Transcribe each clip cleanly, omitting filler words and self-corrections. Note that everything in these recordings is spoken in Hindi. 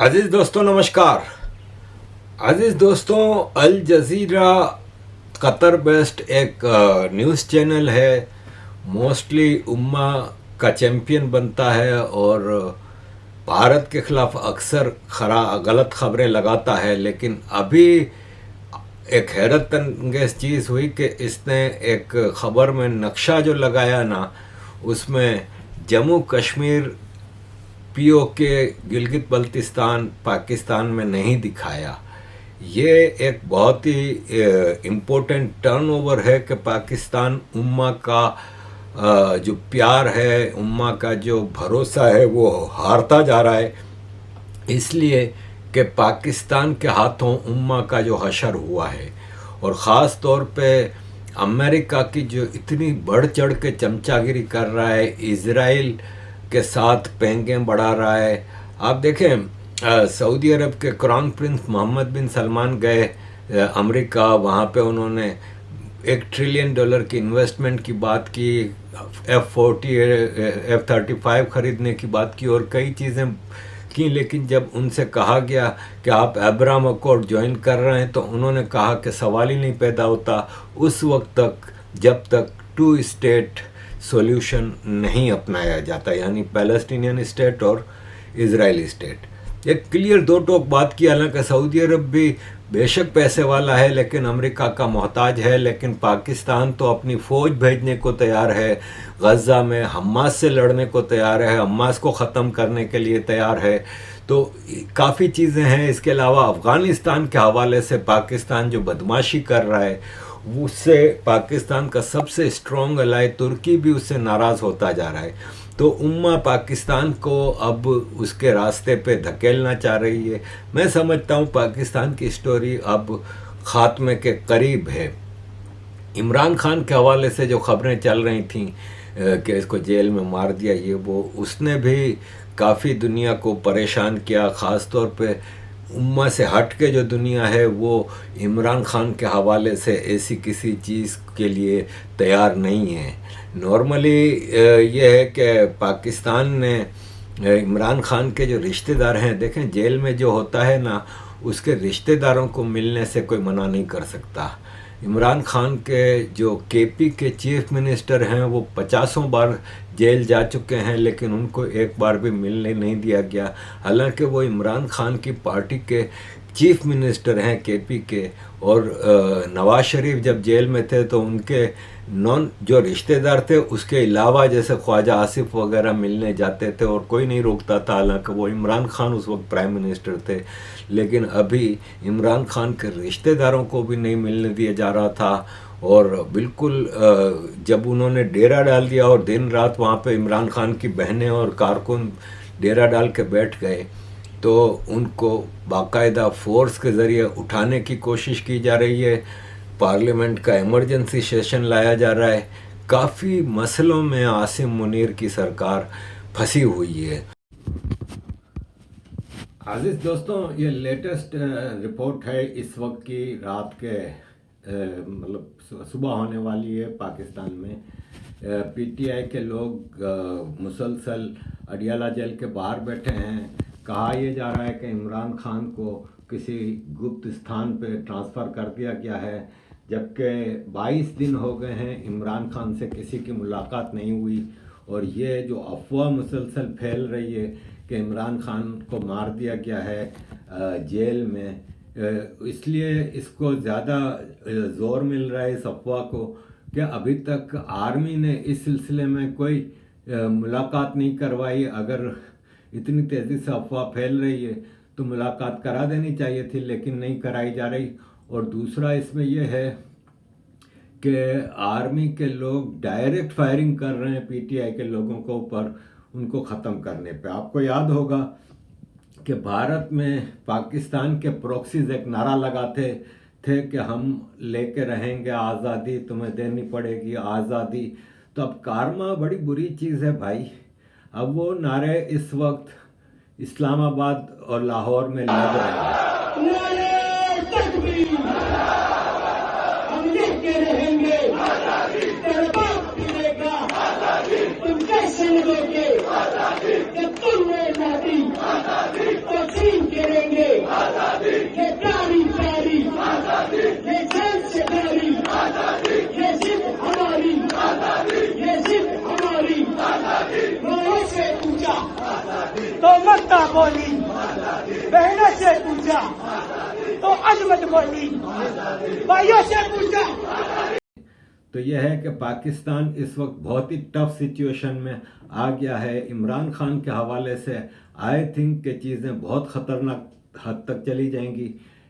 अजीज दोस्तों नमस्कार। अजीज दोस्तों, अल जजीरा कतर बेस्ड एक न्यूज़ चैनल है। मोस्टली उम्मा का चैम्पियन बनता है और भारत के खिलाफ अक्सर गलत खबरें लगाता है। लेकिन अभी एक हैरत अंगेज चीज़ हुई कि इसने एक खबर में नक्शा जो लगाया ना, उसमें जम्मू कश्मीर पीओके गिलगित बल्तिस्तान पाकिस्तान में नहीं दिखाया। ये एक बहुत ही इम्पोर्टेंट टर्नओवर है कि पाकिस्तान उम्मा का जो प्यार है, उम्मा का जो भरोसा है, वो हारता जा रहा है। इसलिए कि पाकिस्तान के हाथों उम्मा का जो हशर हुआ है, और ख़ास तौर पे अमेरिका की जो इतनी बढ़ चढ़ के चमचागिरी कर रहा है, इज़राइल के साथ पेंगें बढ़ा रहा है। आप देखें, सऊदी अरब के क्राउन प्रिंस मोहम्मद बिन सलमान गए अमेरिका। वहाँ पे उन्होंने $1 ट्रिलियन की इन्वेस्टमेंट की बात की, F-40 F-35 खरीदने की बात की और कई चीज़ें की। लेकिन जब उनसे कहा गया कि आप अब्राहम अकॉर्ड ज्वाइन कर रहे हैं, तो उन्होंने कहा कि सवाल ही नहीं पैदा होता उस वक्त तक जब तक 2 स्टेट सॉल्यूशन नहीं अपनाया जाता, यानी पैलेस्टीनियन स्टेट और इजरायली स्टेट। एक क्लियर दो टोक बात की। हालांकि सऊदी अरब भी बेशक पैसे वाला है लेकिन अमेरिका का मोहताज है, लेकिन पाकिस्तान तो अपनी फ़ौज भेजने को तैयार है, गज़ा में हमास से लड़ने को तैयार है, हमास को ख़त्म करने के लिए तैयार है। तो काफ़ी चीज़ें हैं। इसके अलावा अफ़गानिस्तान के हवाले से पाकिस्तान जो बदमाशी कर रहा है, उससे पाकिस्तान का सबसे स्ट्रॉन्ग अलाय तुर्की भी उससे नाराज़ होता जा रहा है। तो उम्मा पाकिस्तान को अब उसके रास्ते पे धकेलना चाह रही है। मैं समझता हूँ पाकिस्तान की स्टोरी अब ख़ात्मे के करीब है। इमरान खान के हवाले से जो खबरें चल रही थीं कि इसको जेल में मार दिया, ये वो, उसने भी काफ़ी दुनिया को परेशान किया। ख़ास तौर पे उम्मा से हट के जो दुनिया है वो इमरान खान के हवाले से ऐसी किसी चीज़ के लिए तैयार नहीं है। नॉर्मली ये है कि पाकिस्तान ने इमरान खान के जो रिश्तेदार हैं, देखें जेल में जो होता है ना, उसके रिश्तेदारों को मिलने से कोई मना नहीं कर सकता। इमरान खान के जो केपी के चीफ मिनिस्टर हैं वो 50 बार जेल जा चुके हैं, लेकिन उनको एक बार भी मिलने नहीं दिया गया। हालांकि वो इमरान खान की पार्टी के चीफ मिनिस्टर हैं केपी के। और नवाज शरीफ जब जेल में थे तो उनके जो रिश्तेदार थे उसके अलावा जैसे ख्वाजा आसिफ वगैरह मिलने जाते थे और कोई नहीं रोकता था। हालांकि वो इमरान खान उस वक्त प्राइम मिनिस्टर थे, लेकिन अभी इमरान खान के रिश्तेदारों को भी नहीं मिलने दिया जा रहा था। और बिल्कुल जब उन्होंने डेरा डाल दिया और दिन रात वहाँ पे इमरान खान की बहनें और कारकुन डेरा डाल के बैठ गए, तो उनको बाकायदा फोर्स के ज़रिए उठाने की कोशिश की जा रही है। पार्लियामेंट का इमरजेंसी सेशन लाया जा रहा है। काफ़ी मसलों में आसिम मुनीर की सरकार फंसी हुई है। आज़िज़ दोस्तों, ये लेटेस्ट रिपोर्ट है इस वक्त की, रात के मतलब सुबह होने वाली है पाकिस्तान में। पीटीआई के लोग मुसलसल अडियाला जेल के बाहर बैठे हैं। कहा यह जा रहा है कि इमरान खान को किसी गुप्त स्थान पे ट्रांसफ़र कर दिया गया है, जबकि 22 दिन हो गए हैं इमरान खान से किसी की मुलाकात नहीं हुई। और ये जो अफवाह मुसलसल फैल रही है कि इमरान खान को मार दिया गया है जेल में, इसलिए इसको ज़्यादा ज़ोर मिल रहा है इस अफवाह को कि अभी तक आर्मी ने इस सिलसिले में कोई मुलाकात नहीं करवाई। अगर इतनी तेज़ी से अफवाह फैल रही है तो मुलाकात करा देनी चाहिए थी, लेकिन नहीं कराई जा रही। और दूसरा इसमें यह है कि आर्मी के लोग डायरेक्ट फायरिंग कर रहे हैं पीटीआई के लोगों के ऊपर, उनको ख़त्म करने पे। आपको याद होगा कि भारत में पाकिस्तान के प्रॉक्सीज एक नारा लगाते थे कि हम लेके रहेंगे आज़ादी, तुम्हें देनी पड़ेगी आज़ादी। तो अब कारमा बड़ी बुरी चीज़ है भाई। अब वो नारे इस वक्त इस्लामाबाद और लाहौर में लग रहे हैं। हम लेके रहेंगे तेरा बाप मिलेगा, तुम कैसे लगोगे जब तुमने ना दी तो छीन के तो मक्का बोली, बहनों से पूछा तो अजमत बोली, भाइयों से पूछा। तो यह है कि पाकिस्तान इस वक्त बहुत ही टफ सिचुएशन में आ गया है। इमरान खान के हवाले से आई थिंक कि चीज़ें बहुत ख़तरनाक हद तक चली जाएंगी।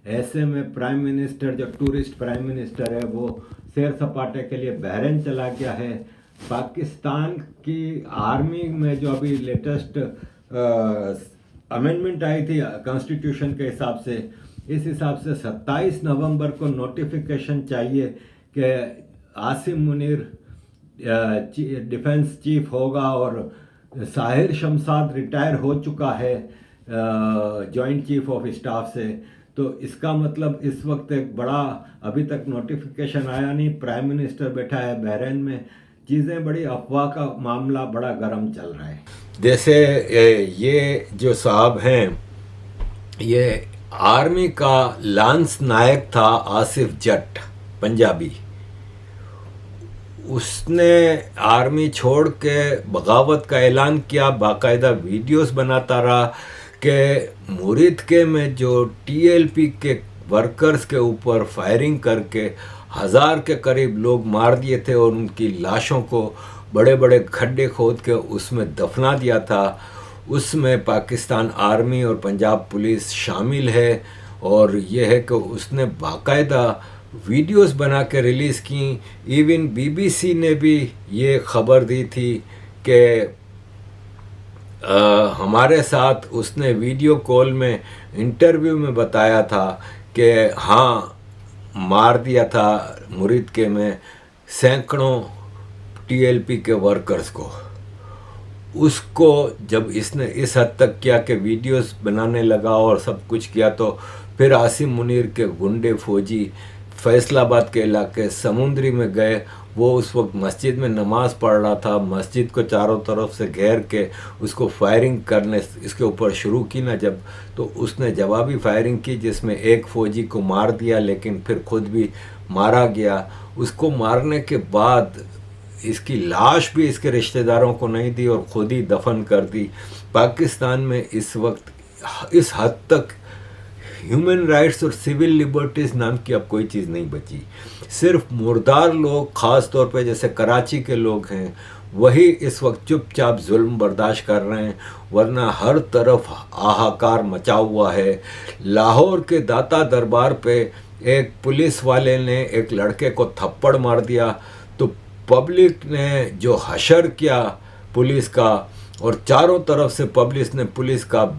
ऐसे में प्राइम मिनिस्टर, जो टूरिस्ट प्राइम मिनिस्टर है, वो सैर सपाटे के लिए बहरीन चला गया है। पाकिस्तान की आर्मी में जो अभी लेटेस्ट अमेंडमेंट आई थी कॉन्स्टिट्यूशन के हिसाब से, इस हिसाब से 27 नवंबर को नोटिफिकेशन चाहिए कि आसिम मुनीर डिफेंस चीफ होगा और साहिर शमसाद रिटायर हो चुका है जॉइंट चीफ ऑफ स्टाफ से। तो इसका मतलब इस वक्त एक बड़ा, अभी तक नोटिफिकेशन आया नहीं, प्राइम मिनिस्टर बैठा है बहरीन में। चीज़ें बड़ी अफवाह का मामला बड़ा गर्म चल रहा है। जैसे ये जो साहब हैं, ये आर्मी का लांस नायक था आसिफ जट, पंजाबी। उसने आर्मी छोड़ के बगावत का ऐलान किया, बाकायदा वीडियोस बनाता रहा कि मुरीद के में जो टीएलपी के वर्कर्स के ऊपर फायरिंग करके 1000 के करीब लोग मार दिए थे और उनकी लाशों को बड़े बड़े खड्डे खोद के उसमें दफना दिया था। उसमें पाकिस्तान आर्मी और पंजाब पुलिस शामिल है। और यह है कि उसने बाकायदा वीडियोस बना के रिलीज़ की। इवन बीबीसी ने भी ये खबर दी थी कि हमारे साथ उसने वीडियो कॉल में इंटरव्यू में बताया था कि हाँ, मार दिया था मुरीद के में सैकड़ों टीएलपी के वर्कर्स को। उसको जब इसने इस हद तक किया कि वीडियोस बनाने लगा और सब कुछ किया, तो फिर आसिम मुनीर के गुंडे फौजी फैसलाबाद के इलाके समुंदरी में गए। वो उस वक्त मस्जिद में नमाज पढ़ रहा था। मस्जिद को चारों तरफ से घेर के उसको फायरिंग करने इसके ऊपर शुरू की ना जब, तो उसने जवाबी फायरिंग की जिसमें एक फ़ौजी को मार दिया, लेकिन फिर खुद भी मारा गया। उसको मारने के बाद इसकी लाश भी इसके रिश्तेदारों को नहीं दी और खुद ही दफन कर दी। पाकिस्तान में इस वक्त इस हद तक ह्यूमन राइट्स और सिविल लिबर्टीज़ नाम की अब कोई चीज़ नहीं बची। सिर्फ मुर्दार लोग, ख़ास तौर पे जैसे कराची के लोग हैं, वही इस वक्त चुपचाप जुल्म बर्दाश्त कर रहे हैं, वरना हर तरफ हाहाकार मचा हुआ है। लाहौर के दाता दरबार पे एक पुलिस वाले ने एक लड़के को थप्पड़ मार दिया, तो पब्लिक ने जो हशर किया पुलिस का, और चारों तरफ से पब्लिक ने पुलिस का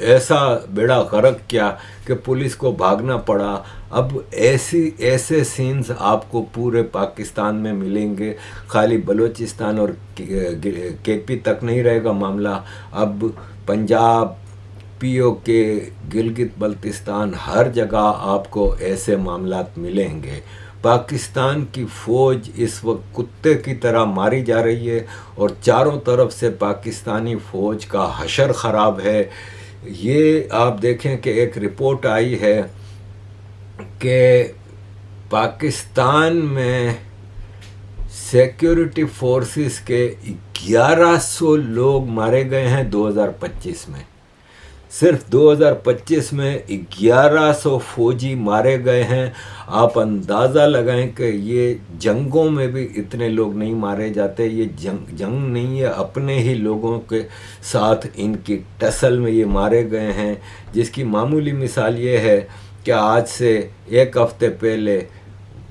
ऐसा बेड़ा गर्क किया कि पुलिस को भागना पड़ा। अब ऐसे सीन्स आपको पूरे पाकिस्तान में मिलेंगे। खाली बलूचिस्तान और केपी तक नहीं रहेगा मामला, अब पंजाब, पीओके, गिलगित बल्तिस्तान, हर जगह आपको ऐसे मामलात मिलेंगे। पाकिस्तान की फ़ौज इस वक्त कुत्ते की तरह मारी जा रही है और चारों तरफ से पाकिस्तानी फ़ौज का हशर ख़राब है। ये आप देखें कि एक रिपोर्ट आई है कि पाकिस्तान में सिक्योरिटी फोर्सेस के 1100 लोग मारे गए हैं 2025 में। सिर्फ 2025 में 1100 फौजी मारे गए हैं। आप अंदाज़ा लगाएं कि ये जंगों में भी इतने लोग नहीं मारे जाते। ये जंग नहीं है, अपने ही लोगों के साथ इनकी टसल में ये मारे गए हैं। जिसकी मामूली मिसाल ये है कि आज से एक हफ्ते पहले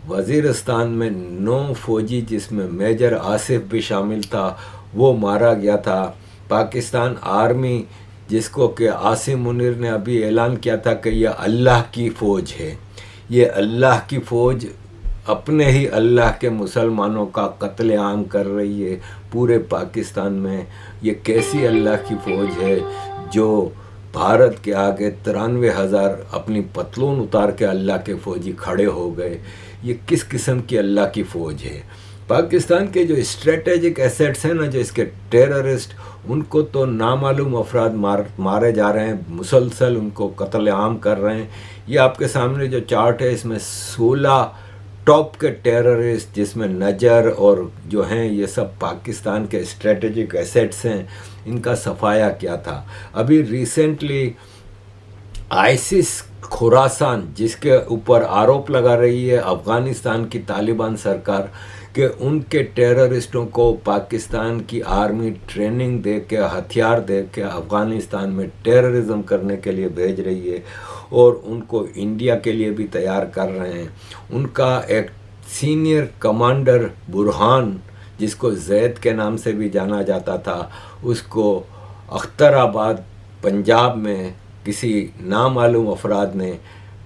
वज़ीरिस्तान में 9 फौजी, जिसमें मेजर आसिफ भी शामिल था, वो मारा गया था। पाकिस्तान आर्मी, जिसको कि आसिम मुनीर ने अभी ऐलान किया था कि यह अल्लाह की फ़ौज है, ये अल्लाह की फ़ौज अपने ही अल्लाह के मुसलमानों का कत्लेआम कर रही है पूरे पाकिस्तान में। ये कैसी अल्लाह की फ़ौज है जो भारत के आगे 93,000 अपनी पतलून उतार के अल्लाह के फ़ौजी खड़े हो गए। ये किस किस्म की अल्लाह की फ़ौज है? पाकिस्तान के जो स्ट्रेटेजिक एसेट्स हैं ना, जो इसके टेररिस्ट, उनको तो नामालूम अफराद मारे जा रहे हैं, मुसलसल उनको कत्लेआम कर रहे हैं। ये आपके सामने जो चार्ट है, इसमें 16 टॉप के टेररिस्ट जिसमें नजर और जो हैं ये सब पाकिस्तान के स्ट्रेटेजिक एसेट्स हैं, इनका सफाया किया था। अभी रिसेंटली आईसिस खुरासान, जिसके ऊपर आरोप लगा रही है अफ़गानिस्तान की तालिबान सरकार कि उनके टेररिस्टों को पाकिस्तान की आर्मी ट्रेनिंग दे के, हथियार दे के अफ़गानिस्तान में टेररिज्म करने के लिए भेज रही है और उनको इंडिया के लिए भी तैयार कर रहे हैं। उनका एक सीनियर कमांडर बुरहान, जिसको जैद के नाम से भी जाना जाता था, उसको अख्तराबाद पंजाब में किसी नामालूम अफराद ने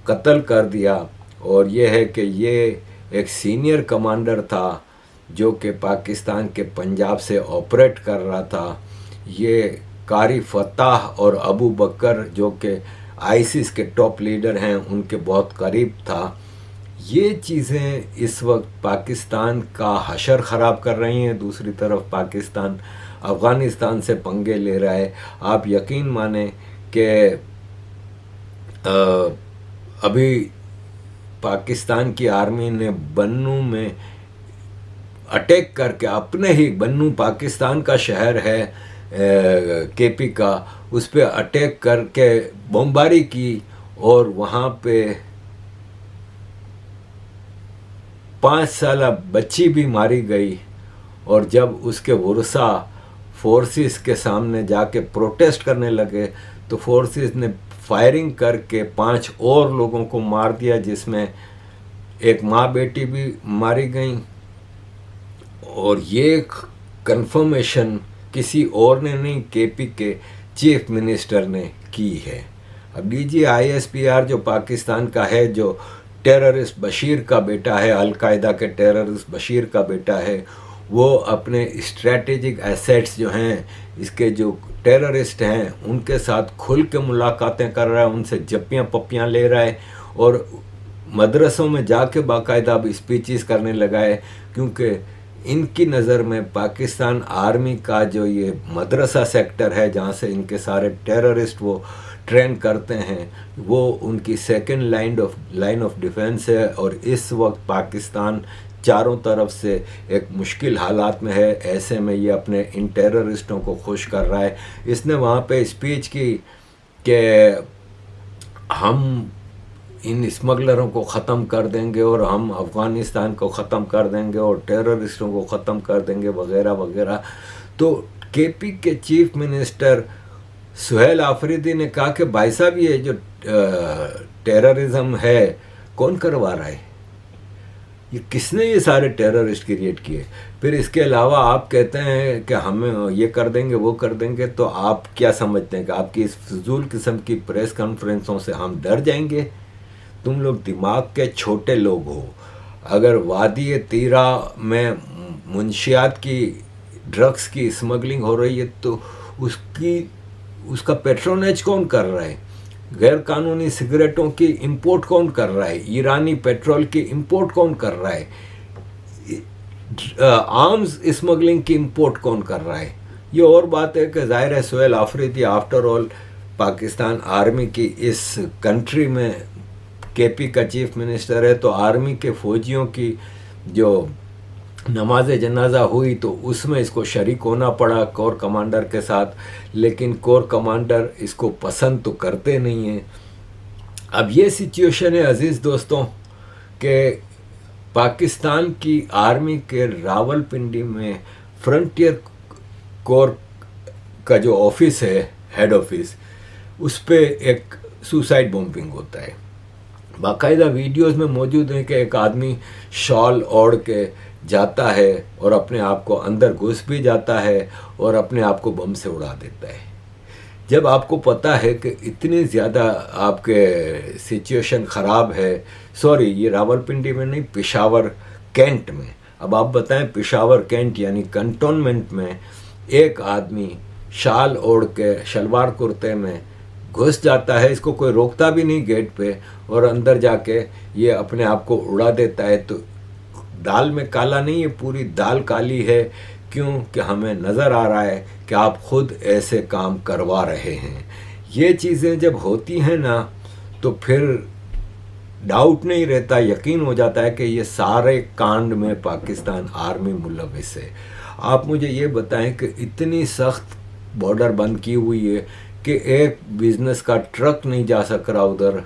कत्ल कर दिया। और ये है कि ये एक सीनियर कमांडर था जो कि पाकिस्तान के पंजाब से ऑपरेट कर रहा था। ये कारी फताह और अबू बकर जो कि आईसिस के टॉप लीडर हैं, उनके बहुत करीब था। ये चीज़ें इस वक्त पाकिस्तान का हशर ख़राब कर रही हैं। दूसरी तरफ पाकिस्तान अफ़गानिस्तान से पंगे ले रहा है। आप यकीन माने कि अभी पाकिस्तान की आर्मी ने बन्नू में अटैक करके, अपने ही बन्नू पाकिस्तान का शहर है केपी का, उस पर अटैक करके बमबारी की और वहाँ पे 5 साला बच्ची भी मारी गई। और जब उसके वर्सा फोर्सेस के सामने जाके प्रोटेस्ट करने लगे तो फोर्सेस ने फायरिंग करके 5 और लोगों को मार दिया, जिसमें एक माँ बेटी भी मारी गई। और ये कंफर्मेशन किसी और ने नहीं, केपी के चीफ मिनिस्टर ने की है। अब DGISPR जो पाकिस्तान का है, जो टेररिस्ट बशीर का बेटा है, अलकायदा के टेररिस्ट बशीर का बेटा है, वो अपने स्ट्रेटेजिक एसेट्स जो हैं, इसके जो टेररिस्ट हैं, उनके साथ खुल के मुलाकातें कर रहा है, उनसे जप्पियाँ पप्पियाँ ले रहा है और मदरसों में जाके बाकायदा अब स्पीचेस करने लगा है। क्योंकि इनकी नज़र में पाकिस्तान आर्मी का जो ये मदरसा सेक्टर है, जहाँ से इनके सारे टेररिस्ट वो ट्रेन करते हैं, वो उनकी सेकंड लाइन ऑफ डिफेंस है। और इस वक्त पाकिस्तान चारों तरफ से एक मुश्किल हालात में है। ऐसे में ये अपने इन टेररिस्टों को खुश कर रहा है। इसने वहाँ पे स्पीच की कि हम इन स्मगलरों को ख़त्म कर देंगे और हम अफ़गानिस्तान को ख़त्म कर देंगे और टेररिस्टों को ख़त्म कर देंगे वगैरह वगैरह। तो केपी के चीफ मिनिस्टर सुहेल आफरीदी ने कहा कि भाई साहब, ये जो टेररिज्म है कौन करवा रहा है, ये किसने ये सारे टेररिस्ट क्रिएट किए। फिर इसके अलावा आप कहते हैं कि हमें ये कर देंगे वो कर देंगे, तो आप क्या समझते हैं कि आपकी इस फजूल किस्म की प्रेस कॉन्फ्रेंसों से हम डर जाएंगे? तुम लोग दिमाग के छोटे लोग हो। अगर वादी तीरा में मुंशियात की ड्रग्स की स्मगलिंग हो रही है तो उसका पेट्रोनेज कौन कर रहा है? गैर कानूनी सिगरेटों की इंपोर्ट कौन कर रहा है? ईरानी पेट्रोल की इंपोर्ट कौन कर रहा है? आर्म्स स्मगलिंग की इंपोर्ट कौन कर रहा है? ये और बात है कि जाहिर है Suhail Afridi after all Pakistan army की इस कंट्री में केपी का चीफ मिनिस्टर है, तो आर्मी के फौजियों की जो नमाज जनाजा हुई तो उसमें इसको शरीक होना पड़ा कोर कमांडर के साथ। लेकिन कोर कमांडर इसको पसंद तो करते नहीं हैं। अब ये सिचुएशन है अजीज़ दोस्तों कि पाकिस्तान की आर्मी के रावलपिंडी में फ्रंटियर कोर का जो ऑफिस है, हेड ऑफिस, उस पे एक सुसाइड बॉम्बिंग होता है। बाकायदा वीडियोस में मौजूद है कि एक आदमी शॉल ओढ़ के जाता है और अपने आप को अंदर घुस भी जाता है और अपने आप को बम से उड़ा देता है। जब आपको पता है कि इतनी ज़्यादा आपके सिचुएशन ख़राब है, सॉरी ये रावलपिंडी में नहीं, पेशावर कैंट में, अब आप बताएं पेशावर कैंट यानी कंटोनमेंट में एक आदमी शाल ओढ़ के शलवार कुर्ते में घुस जाता है, इसको कोई रोकता भी नहीं गेट पे, और अंदर जाके ये अपने आप को उड़ा देता है। तो दाल में काला नहीं है, पूरी दाल काली है। क्यों? कि हमें नज़र आ रहा है कि आप खुद ऐसे काम करवा रहे हैं। ये चीज़ें जब होती हैं ना, तो फिर डाउट नहीं रहता, यकीन हो जाता है कि ये सारे कांड में पाकिस्तान आर्मी मुलविस है। आप मुझे ये बताएं कि इतनी सख्त बॉर्डर बंद की हुई है कि एक बिजनेस का ट्रक नहीं जा सक रहा उधर,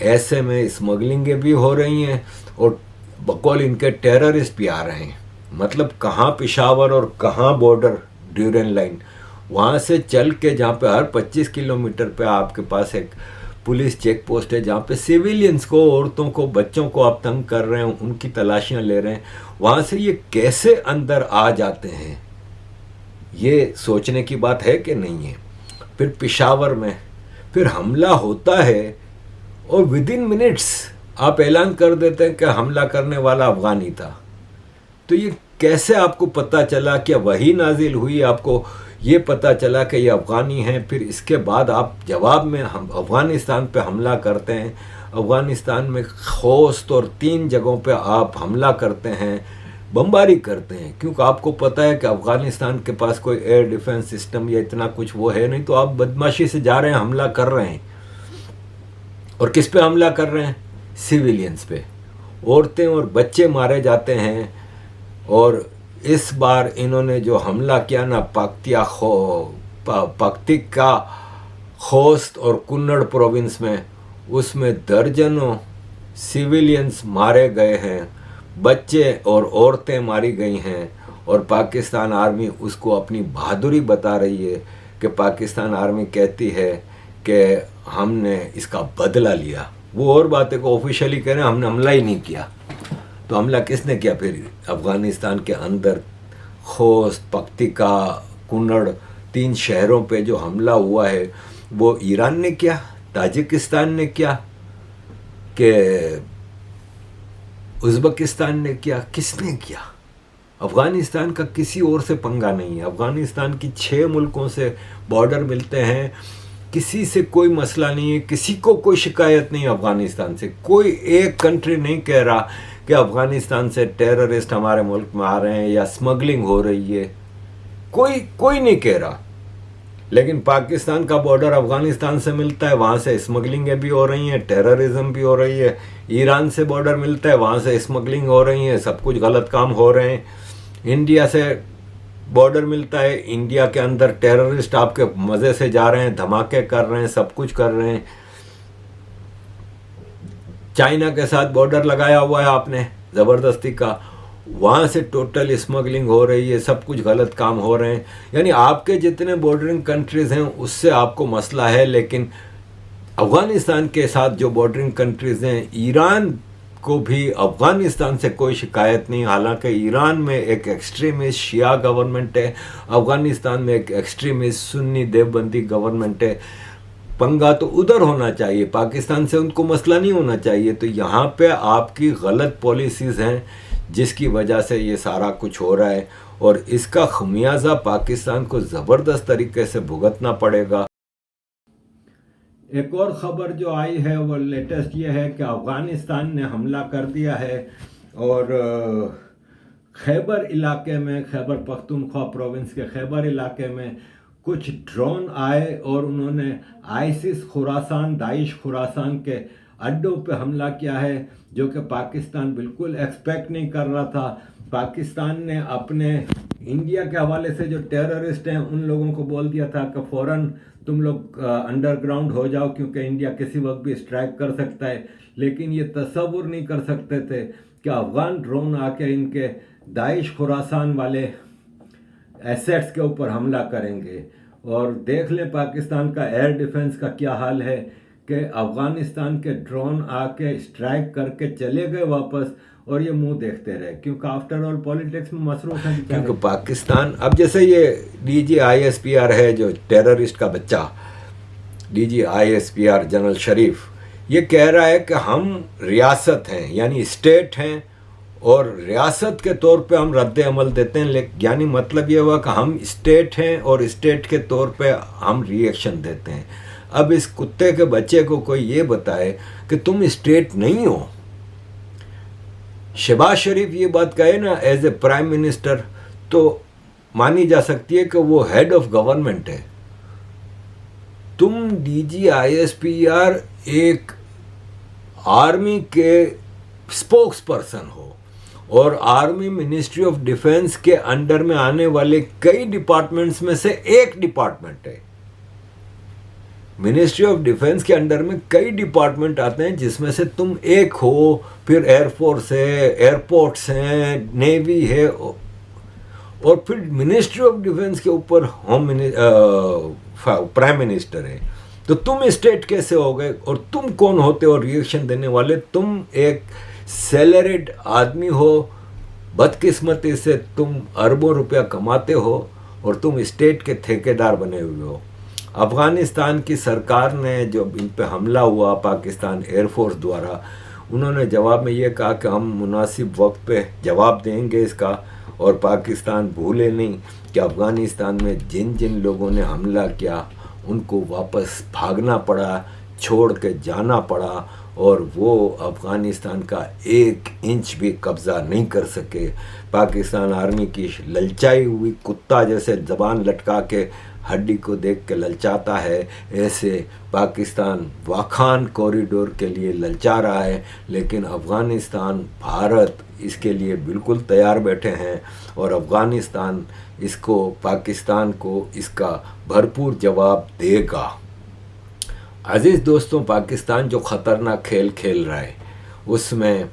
ऐसे में स्मगलिंगें भी हो रही हैं और बकौल इनके टेररिस्ट भी आ रहे हैं। मतलब कहाँ पेशावर और कहाँ बॉर्डर ड्यूरेन लाइन, वहाँ से चल के जहाँ पे हर 25 किलोमीटर पे आपके पास एक पुलिस चेक पोस्ट है जहाँ पे सिविलियंस को, औरतों को, बच्चों को आप तंग कर रहे हैं, उनकी तलाशियाँ ले रहे हैं, वहाँ से ये कैसे अंदर आ जाते हैं, ये सोचने की बात है कि नहीं है। फिर पेशावर में फिर हमला होता है और विद इन मिनट्स आप ऐलान कर देते हैं कि हमला करने वाला अफगानी था। तो ये कैसे आपको पता चला, क्या वही नाजिल हुई, आपको ये पता चला कि ये अफ़गानी हैं, फिर इसके बाद आप जवाब में हम अफ़गानिस्तान पे हमला करते हैं। अफ़गानिस्तान में खोस्त और 3 जगहों पे आप हमला करते हैं, बमबारी करते हैं, क्योंकि आपको पता है कि अफ़गानिस्तान के पास कोई एयर डिफेंस सिस्टम या इतना कुछ वो है नहीं, तो आप बदमाशी से जा रहे हैं, हमला कर रहे हैं। और किस पे हमला कर रहे हैं? सिविलियंस पे। औरतें और बच्चे मारे जाते हैं। और इस बार इन्होंने जो हमला किया ना पक्तिका, खोस्त और कुन्नड़ प्रोविंस में, उसमें दर्जनों सिविलियंस मारे गए हैं, बच्चे और औरतें मारी गई हैं। और पाकिस्तान आर्मी उसको अपनी बहादुरी बता रही है कि पाकिस्तान आर्मी कहती है कि हमने इसका बदला लिया। वो और बातें को ऑफिशियली कह रहे हैं, हमने हमला ही नहीं किया। तो हमला किसने किया? फिर अफ़गानिस्तान के अंदर खोस्त, पक्तिका, कुन्नड़ 3 शहरों पे जो हमला हुआ है वो ईरान ने किया, ताजिकिस्तान ने किया, कि उज़्बेकिस्तान ने किया, किसने किया? अफ़गानिस्तान का किसी और से पंगा नहीं है। अफ़गानिस्तान की 6 मुल्कों से बॉर्डर मिलते हैं, किसी से कोई मसला नहीं है, किसी को कोई शिकायत नहीं। अफ़गानिस्तान से कोई एक कंट्री नहीं कह रहा कि अफ़गानिस्तान से टेररिस्ट हमारे मुल्क में आ रहे हैं या स्मगलिंग हो रही है, कोई नहीं कह रहा। लेकिन पाकिस्तान का बॉर्डर अफ़गानिस्तान से मिलता है, वहाँ से स्मगलिंगें भी हो रही हैं, टेररिज्म भी हो रही है। ईरान से बॉर्डर मिलता है, वहाँ से स्मगलिंग हो रही है, सब कुछ गलत काम हो रहे हैं। इंडिया से बॉर्डर मिलता है, इंडिया के अंदर टेररिस्ट आपके मज़े से जा रहे हैं, धमाके कर रहे हैं, सब कुछ कर रहे हैं। चाइना के साथ बॉर्डर लगाया हुआ है आपने ज़बरदस्ती का, वहाँ से टोटल स्मगलिंग हो रही है, सब कुछ गलत काम हो रहे हैं। यानी आपके जितने बॉर्डरिंग कंट्रीज़ हैं उससे आपको मसला है, लेकिन अफ़गानिस्तान के साथ जो बॉर्डरिंग कंट्रीज़ हैं, ईरान को भी अफ़गानिस्तान से कोई शिकायत नहीं। हालांकि ईरान में एक एक्सट्रीमिस्ट शिया गवर्नमेंट है, अफ़गानिस्तान में एक एक्सट्रीमिस्ट सुन्नी देवबंदी गवर्नमेंट है। पंगा तो उधर होना चाहिए, पाकिस्तान से उनको मसला नहीं होना चाहिए। तो यहाँ पे आपकी गलत पॉलिसीज़ हैं जिसकी वजह से ये सारा कुछ हो रहा है, और इसका खमियाजा पाकिस्तान को ज़बरदस्त तरीके से भुगतना पड़ेगा। एक और ख़बर जो आई है वो लेटेस्ट ये है कि अफ़गानिस्तान ने हमला कर दिया है और खैबर इलाके में, खैबर पख्तूनख्वा प्रोविंस के खैबर इलाके में कुछ ड्रोन आए और उन्होंने आईसिस खुरासान, दाइश खुरासान के अड्डों पे हमला किया है, जो कि पाकिस्तान बिल्कुल एक्सपेक्ट नहीं कर रहा था। पाकिस्तान ने अपने इंडिया के हवाले से जो टेररिस्ट हैं उन लोगों को बोल दिया था कि फ़ौरन तुम लोग अंडरग्राउंड हो जाओ, क्योंकि इंडिया किसी वक्त भी स्ट्राइक कर सकता है। लेकिन ये तसव्वुर नहीं कर सकते थे कि अफ़गान ड्रोन आके इनके दाइश खुरासान वाले एसेट्स के ऊपर हमला करेंगे। और देख लें पाकिस्तान का एयर डिफेंस का क्या हाल है कि अफ़गानिस्तान के ड्रोन आके स्ट्राइक करके चले गए वापस, और ये मुंह देखते रहे, क्योंकि आफ्टर ऑल पॉलिटिक्स में मसरूफ है। क्योंकि पाकिस्तान अब जैसे ये DGISPR है, जो टेररिस्ट का बच्चा DGISPR जनरल शरीफ, ये कह रहा है कि हम रियासत हैं, यानी स्टेट हैं, और रियासत के तौर पे हम रद्द अमल देते हैं। यानी मतलब ये हुआ कि हम स्टेट हैं और स्टेट के तौर पे हम रिएक्शन देते हैं। अब इस कुत्ते के बच्चे को कोई ये बताए कि तुम स्टेट नहीं हो। शहबाज शरीफ ये बात कहे ना एज ए प्राइम मिनिस्टर, तो मानी जा सकती है कि वो हेड ऑफ गवर्नमेंट है। तुम DGISPR एक आर्मी के स्पोक्स पर्सन हो, और आर्मी मिनिस्ट्री ऑफ डिफेंस के अंडर में आने वाले कई डिपार्टमेंट्स में से एक डिपार्टमेंट है। मिनिस्ट्री ऑफ डिफेंस के अंडर में कई डिपार्टमेंट आते हैं जिसमें से तुम एक हो, फिर एयरफोर्स है, एयरपोर्ट्स हैं, नेवी है, और फिर मिनिस्ट्री ऑफ डिफेंस के ऊपर प्राइम मिनिस्टर है। तो तुम स्टेट कैसे हो गए, और तुम कौन होते हो रिएक्शन देने वाले? तुम एक सैलरीड आदमी हो, बदकिस्मती से तुम अरबों रुपया कमाते हो और तुम स्टेट के ठेकेदार बने हुए हो। अफगानिस्तान की सरकार ने जब इन पे हमला हुआ पाकिस्तान एयरफोर्स द्वारा, उन्होंने जवाब में ये कहा कि हम मुनासिब वक्त पे जवाब देंगे इसका, और पाकिस्तान भूले नहीं कि अफगानिस्तान में जिन जिन लोगों ने हमला किया उनको वापस भागना पड़ा, छोड़ के जाना पड़ा, और वो अफगानिस्तान का 1 इंच भी कब्ज़ा नहीं कर सके। पाकिस्तान आर्मी की ललचाई हुई कुत्ता जैसे ज़बान लटका के हड्डी को देख के ललचाता है, ऐसे पाकिस्तान वाखान कॉरिडोर के लिए ललचा रहा है, लेकिन अफ़गानिस्तान, भारत इसके लिए बिल्कुल तैयार बैठे हैं, और अफ़गानिस्तान इसको, पाकिस्तान को इसका भरपूर जवाब देगा। अजीज़ दोस्तों, पाकिस्तान जो ख़तरनाक खेल खेल रहा है उसमें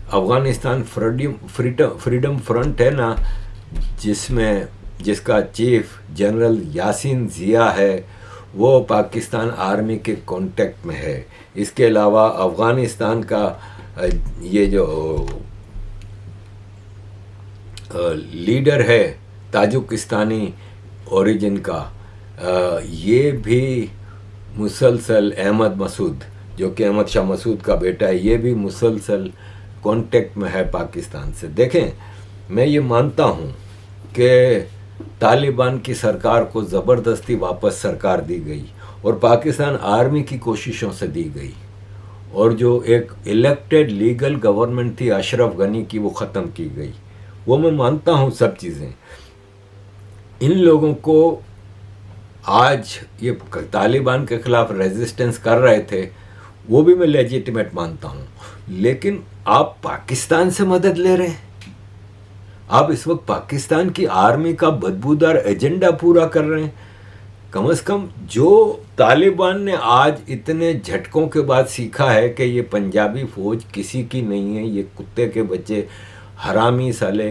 अफ़गानिस्तान फ्रीडम फ्रंट है ना, जिसका चीफ जनरल यासीन ज़िया है, वो पाकिस्तान आर्मी के कांटेक्ट में है। इसके अलावा अफ़गानिस्तान का ये जो लीडर है ताजिकिस्तानी ओरिजिन का, ये भी मुसलसल अहमद मसूद, जो कि अहमद शाह मसूद का बेटा है, ये भी मुसलसल कांटेक्ट में है पाकिस्तान से। देखें, मैं ये मानता हूँ कि तालिबान की सरकार को ज़बरदस्ती वापस सरकार दी गई और पाकिस्तान आर्मी की कोशिशों से दी गई, और जो एक इलेक्टेड लीगल गवर्नमेंट थी अशरफ गनी की, वो ख़त्म की गई। वो मैं मानता हूँ सब चीज़ें। इन लोगों को आज ये तालिबान के ख़िलाफ़ रेजिस्टेंस कर रहे थे, वो भी मैं लेजिटिमेट मानता हूँ, लेकिन आप पाकिस्तान से मदद ले रहे हैं। आप इस वक्त पाकिस्तान की आर्मी का बदबूदार एजेंडा पूरा कर रहे हैं। कम से कम जो तालिबान ने आज इतने झटकों के बाद सीखा है कि ये पंजाबी फ़ौज किसी की नहीं है, ये कुत्ते के बच्चे हरामी साले,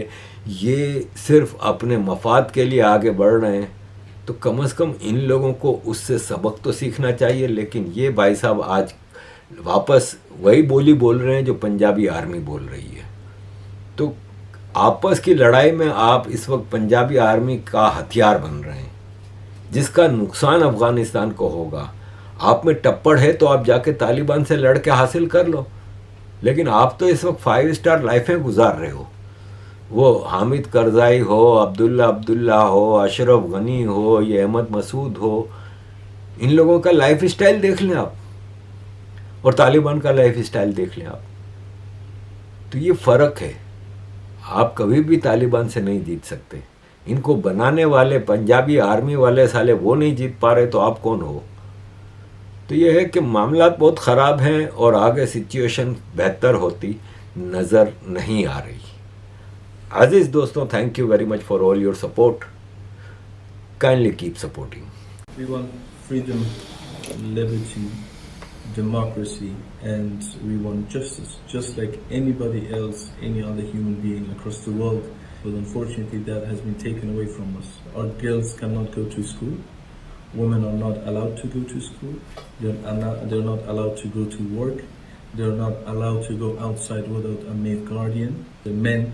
ये सिर्फ अपने मफाद के लिए आगे बढ़ रहे हैं, तो कम से कम इन लोगों को उससे सबक तो सीखना चाहिए। लेकिन ये भाई साहब आज वापस वही बोली बोल रहे हैं जो पंजाबी आर्मी बोल रही है। तो आपस की लड़ाई में आप इस वक्त पंजाबी आर्मी का हथियार बन रहे हैं, जिसका नुकसान अफ़गानिस्तान को होगा। आप में टप्पड़ है तो आप जाके तालिबान से लड़ के हासिल कर लो, लेकिन आप तो इस वक्त 5 स्टार लाइफें गुजार रहे हो। वो हामिद करज़ाई हो, अब्दुल्ला हो, अशरफ गनी हो, ये अहमद मसूद हो, इन लोगों का लाइफ स्टाइल देख लें आप, और तालिबान का लाइफ स्टाइल देख लें आप। तो ये फ़र्क है। आप कभी भी तालिबान से नहीं जीत सकते। इनको बनाने वाले पंजाबी आर्मी वाले साले वो नहीं जीत पा रहे, तो आप कौन हो? तो ये है कि मामला बहुत ख़राब हैं और आगे सिचुएशन बेहतर होती नज़र नहीं आ रही। अजीज़ दोस्तों, thank you very much for all your support. Kindly keep supporting. We want freedom, liberty, democracy, and we want justice, just like anybody else, any other human being across the world. But unfortunately, that has been taken away from us. Our girls cannot go to school. Women are not allowed to go to school. They're not allowed to go to work. They're not allowed to go outside without a male guardian. The men,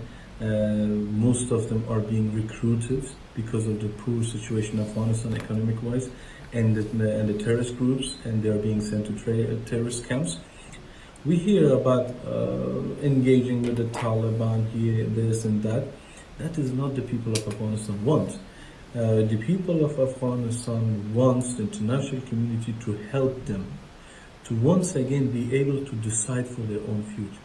most of them are being recruited because of the poor situation of Afghanistan economic-wise, and the terrorist groups, and they are being sent to terrorist camps. We hear about engaging with the Taliban here, this and that. That is not the people of Afghanistan want. The people of Afghanistan wants the international community to help them to once again be able to decide for their own future.